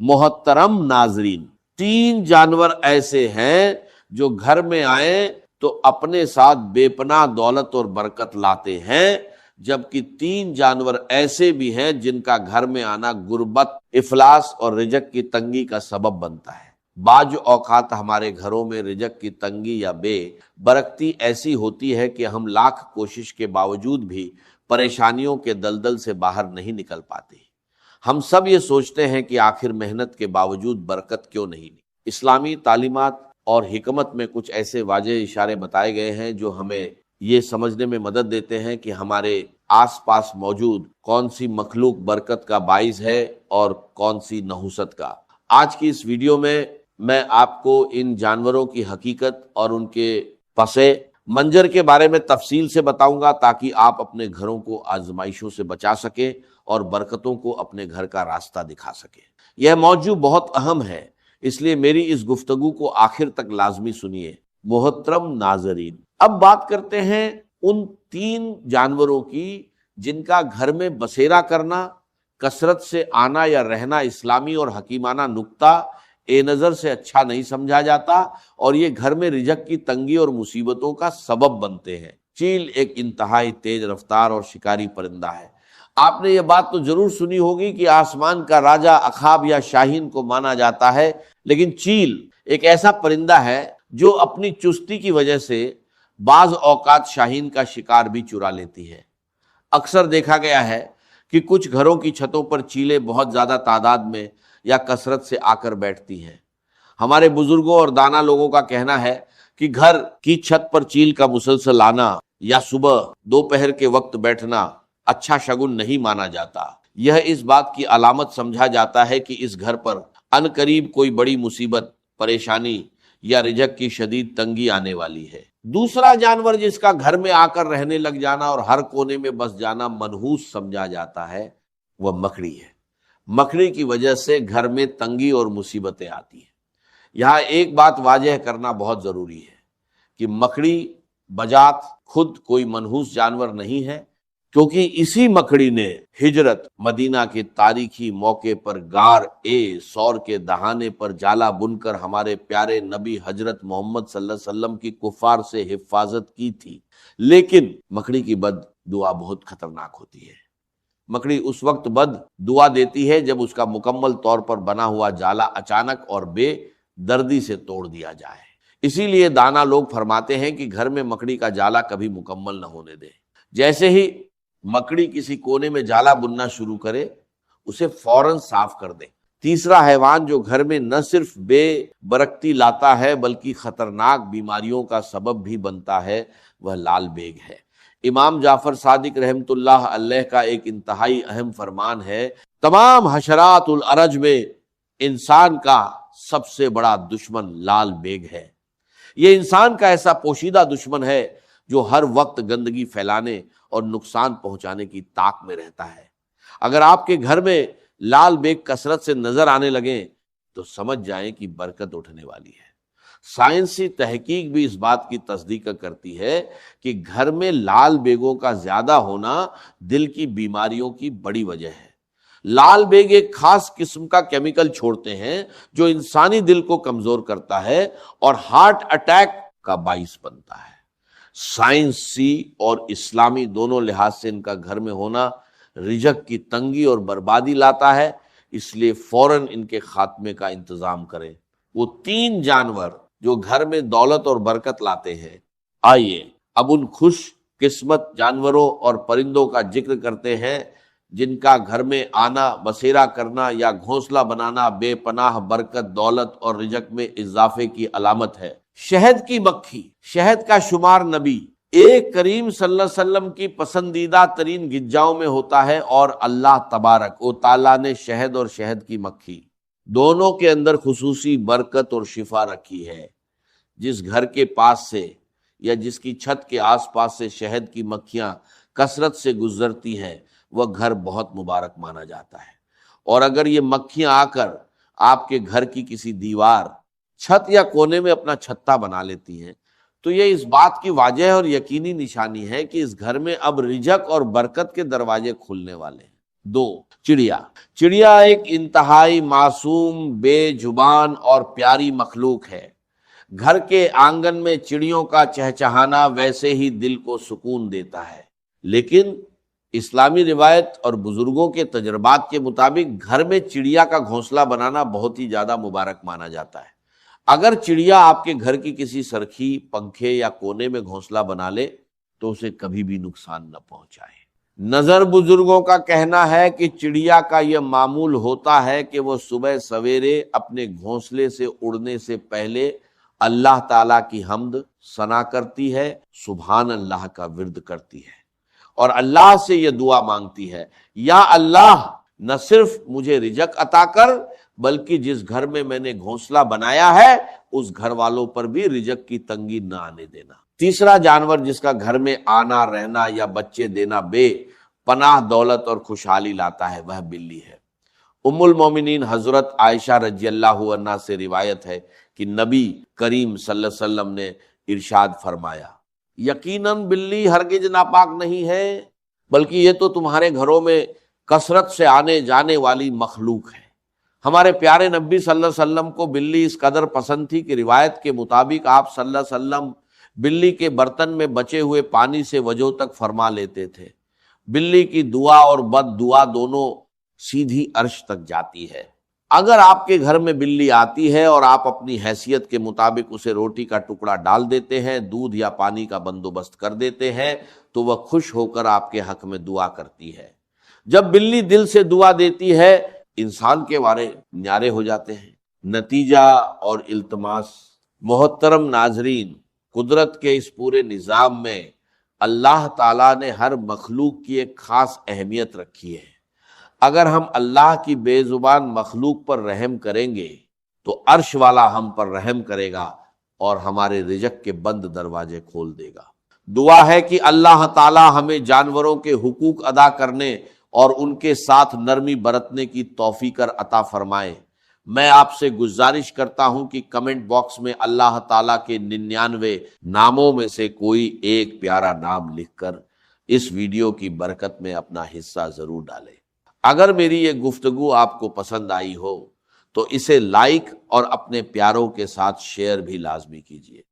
محترم ناظرین، 3 جانور ایسے ہیں جو گھر میں آئیں تو اپنے ساتھ بے پناہ دولت اور برکت لاتے ہیں، جبکہ 3 جانور ایسے بھی ہیں جن کا گھر میں آنا غربت، افلاس اور رزق کی تنگی کا سبب بنتا ہے۔ بعض اوقات ہمارے گھروں میں رزق کی تنگی یا بے برکتی ایسی ہوتی ہے کہ ہم لاکھ کوشش کے باوجود بھی پریشانیوں کے دلدل سے باہر نہیں نکل پاتے۔ ہم سب یہ سوچتے ہیں کہ آخر محنت کے باوجود برکت کیوں نہیں؟ اسلامی تعلیمات اور حکمت میں کچھ ایسے واضح اشارے بتائے گئے ہیں جو ہمیں یہ سمجھنے میں مدد دیتے ہیں کہ ہمارے آس پاس موجود کون سی مخلوق برکت کا باعث ہے اور کون سی نحوست کا۔ آج کی اس ویڈیو میں آپ کو ان جانوروں کی حقیقت اور ان کے پس منظر کے بارے میں تفصیل سے بتاؤں گا تاکہ آپ اپنے گھروں کو آزمائشوں سے بچا سکیں اور برکتوں کو اپنے گھر کا راستہ دکھا سکیں۔ یہ موضوع بہت اہم ہے، اس لیے میری اس گفتگو کو آخر تک لازمی سنیے۔ محترم ناظرین، اب بات کرتے ہیں ان 3 جانوروں کی جن کا گھر میں بسیرا کرنا، کثرت سے آنا یا رہنا اسلامی اور حکیمانہ نقطہ نظر سے اچھا نہیں سمجھا جاتا اور یہ گھر میں رزق کی تنگی اور مصیبتوں کا سبب بنتے ہیں۔ چیل ایک انتہائی تیز رفتار اور شکاری پرندہ ہے۔ آپ نے یہ بات تو ضرور سنی ہوگی کہ آسمان کا راجہ عقاب یا شاہین کو مانا جاتا ہے، لیکن چیل ایک ایسا پرندہ ہے جو اپنی چستی کی وجہ سے بعض اوقات شاہین کا شکار بھی چرا لیتی ہے۔ اکثر دیکھا گیا ہے کہ کچھ گھروں کی چھتوں پر چیلیں بہت زیادہ تعداد میں یا کثرت سے آ کر بیٹھتی ہیں۔ ہمارے بزرگوں اور دانا لوگوں کا کہنا ہے کہ گھر کی چھت پر چیل کا مسلسل آنا یا صبح دوپہر کے وقت بیٹھنا اچھا شگن نہیں مانا جاتا۔ یہ اس بات کی علامت سمجھا جاتا ہے کہ اس گھر پر ان قریب کوئی بڑی مصیبت، پریشانی یا رزق کی شدید تنگی آنے والی ہے۔ دوسرا جانور جس کا گھر میں آ کر رہنے لگ جانا اور ہر کونے میں بس جانا منحوس سمجھا جاتا ہے وہ مکڑی ہے۔ مکڑی کی وجہ سے گھر میں تنگی اور مصیبتیں آتی ہیں۔ یہاں ایک بات واضح کرنا بہت ضروری ہے کہ مکڑی بذات خود کوئی منحوس جانور نہیں ہے، کیونکہ اسی مکڑی نے ہجرت مدینہ کے تاریخی موقع پر غار سور کے دہانے پر جالا بن کر ہمارے پیارے نبی حضرت محمد صلی اللہ علیہ وسلم کی کفار سے حفاظت کی تھی۔ لیکن مکڑی کی بد دعا بہت خطرناک ہوتی ہے۔ مکڑی اس وقت بد دعا دیتی ہے جب اس کا مکمل طور پر بنا ہوا جالا اچانک اور بے دردی سے توڑ دیا جائے۔ اسی لیے دانا لوگ فرماتے ہیں کہ گھر میں مکڑی کا جالا کبھی مکمل نہ ہونے دیں۔ جیسے ہی مکڑی کسی کونے میں جالا بننا شروع کرے اسے فوراً صاف کر دیں۔ تیسرا حیوان جو گھر میں نہ صرف بے برکتی لاتا ہے بلکہ خطرناک بیماریوں کا سبب بھی بنتا ہے وہ لال بیگ ہے۔ امام جعفر صادق رحمۃ اللہ علیہ کا ایک انتہائی اہم فرمان ہے، تمام حشرات الارج میں انسان کا سب سے بڑا دشمن لال بیگ ہے۔ یہ انسان کا ایسا پوشیدہ دشمن ہے جو ہر وقت گندگی پھیلانے اور نقصان پہنچانے کی طاق میں رہتا ہے۔ اگر آپ کے گھر میں لال بیگ کثرت سے نظر آنے لگیں تو سمجھ جائیں کہ برکت اٹھنے والی ہے۔ سائنسی تحقیق بھی اس بات کی تصدیق کرتی ہے کہ گھر میں لال بیگوں کا زیادہ ہونا دل کی بیماریوں کی بڑی وجہ ہے۔ لال بیگ ایک خاص قسم کا کیمیکل چھوڑتے ہیں جو انسانی دل کو کمزور کرتا ہے اور ہارٹ اٹیک کا باعث بنتا ہے۔ سائنسی اور اسلامی دونوں لحاظ سے ان کا گھر میں ہونا رزق کی تنگی اور بربادی لاتا ہے، اس لیے فوراً ان کے خاتمے کا انتظام کریں۔ وہ 3 جانور جو گھر میں دولت اور برکت لاتے ہیں، آئیے اب ان خوش قسمت جانوروں اور پرندوں کا ذکر کرتے ہیں جن کا گھر میں آنا، بسیرا کرنا یا گھونسلہ بنانا بے پناہ برکت، دولت اور رزق میں اضافے کی علامت ہے۔ شہد کی مکھی، شہد کا شمار نبی ایک کریم صلی اللہ علیہ وسلم کی پسندیدہ ترین غذاؤں میں ہوتا ہے، اور اللہ تبارک و تعالیٰ نے شہد اور شہد کی مکھی دونوں کے اندر خصوصی برکت اور شفا رکھی ہے۔ جس گھر کے پاس سے یا جس کی چھت کے آس پاس سے شہد کی مکھیاں کثرت سے گزرتی ہیں وہ گھر بہت مبارک مانا جاتا ہے۔ اور اگر یہ مکھیاں آ کر آپ کے گھر کی کسی دیوار، چھت یا کونے میں اپنا چھتا بنا لیتی ہیں تو یہ اس بات کی واضح اور یقینی نشانی ہے کہ اس گھر میں اب رزق اور برکت کے دروازے کھلنے والے ہیں۔ 2، چڑیا ایک انتہائی معصوم، بے زبان اور پیاری مخلوق ہے۔ گھر کے آنگن میں چڑیوں کا چہچہانا ویسے ہی دل کو سکون دیتا ہے، لیکن اسلامی روایت اور بزرگوں کے تجربات کے مطابق گھر میں چڑیا کا گھونسلہ بنانا بہت ہی زیادہ مبارک مانا جاتا ہے۔ اگر چڑیا آپ کے گھر کی کسی سرخی، پنکھے یا کونے میں گھونسلہ بنا لے تو اسے کبھی بھی نقصان نہ پہنچائے۔ نظر بزرگوں کا کہنا ہے کہ چڑیا کا یہ معمول ہوتا ہے کہ وہ صبح سویرے اپنے گھونسلے سے اڑنے سے پہلے اللہ تعالیٰ کی حمد ثنا کرتی ہے، سبحان اللہ کا ورد کرتی ہے، اور اللہ سے یہ دعا مانگتی ہے، یا اللہ نہ صرف مجھے رزق عطا کر بلکہ جس گھر میں نے گھونسلہ بنایا ہے اس گھر والوں پر بھی رزق کی تنگی نہ آنے دینا۔ تیسرا جانور جس کا گھر میں آنا، رہنا یا بچے دینا بے پناہ دولت اور خوشحالی لاتا ہے وہ بلی ہے۔ ام المومنین حضرت عائشہ رضی اللہ عنہا سے روایت ہے کہ نبی کریم صلی اللہ علیہ وسلم نے ارشاد فرمایا، یقیناً بلی ہرگز ناپاک نہیں ہے، بلکہ یہ تو تمہارے گھروں میں کثرت سے آنے جانے والی مخلوق ہے۔ ہمارے پیارے نبی صلی اللہ علیہ وسلم کو بلی اس قدر پسند تھی کہ روایت کے مطابق آپ صلی اللہ علیہ وسلم بلی کے برتن میں بچے ہوئے پانی سے وضو تک فرما لیتے تھے۔ بلی کی دعا اور بد دعا دونوں سیدھی عرش تک جاتی ہے۔ اگر آپ کے گھر میں بلی آتی ہے اور آپ اپنی حیثیت کے مطابق اسے روٹی کا ٹکڑا ڈال دیتے ہیں، دودھ یا پانی کا بندوبست کر دیتے ہیں، تو وہ خوش ہو کر آپ کے حق میں دعا کرتی ہے۔ جب بلی دل سے دعا دیتی ہے انسان کے وارے نیارے ہو جاتے ہیں۔ نتیجہ اور التماس، محترم ناظرین، قدرت کے اس پورے نظام میں اللہ تعالیٰ نے ہر مخلوق کی ایک خاص اہمیت رکھی ہے۔ اگر ہم اللہ کی بے زبان مخلوق پر رحم کریں گے تو عرش والا ہم پر رحم کرے گا اور ہمارے رزق کے بند دروازے کھول دے گا۔ دعا ہے کہ اللہ تعالیٰ ہمیں جانوروں کے حقوق ادا کرنے اور ان کے ساتھ نرمی برتنے کی توفیق عطا فرمائے۔ میں آپ سے گزارش کرتا ہوں کہ کمنٹ باکس میں اللہ تعالیٰ کے 99 ناموں میں سے کوئی ایک پیارا نام لکھ کر اس ویڈیو کی برکت میں اپنا حصہ ضرور ڈالیں۔ اگر میری یہ گفتگو آپ کو پسند آئی ہو تو اسے لائک اور اپنے پیاروں کے ساتھ شیئر بھی لازمی کیجیے۔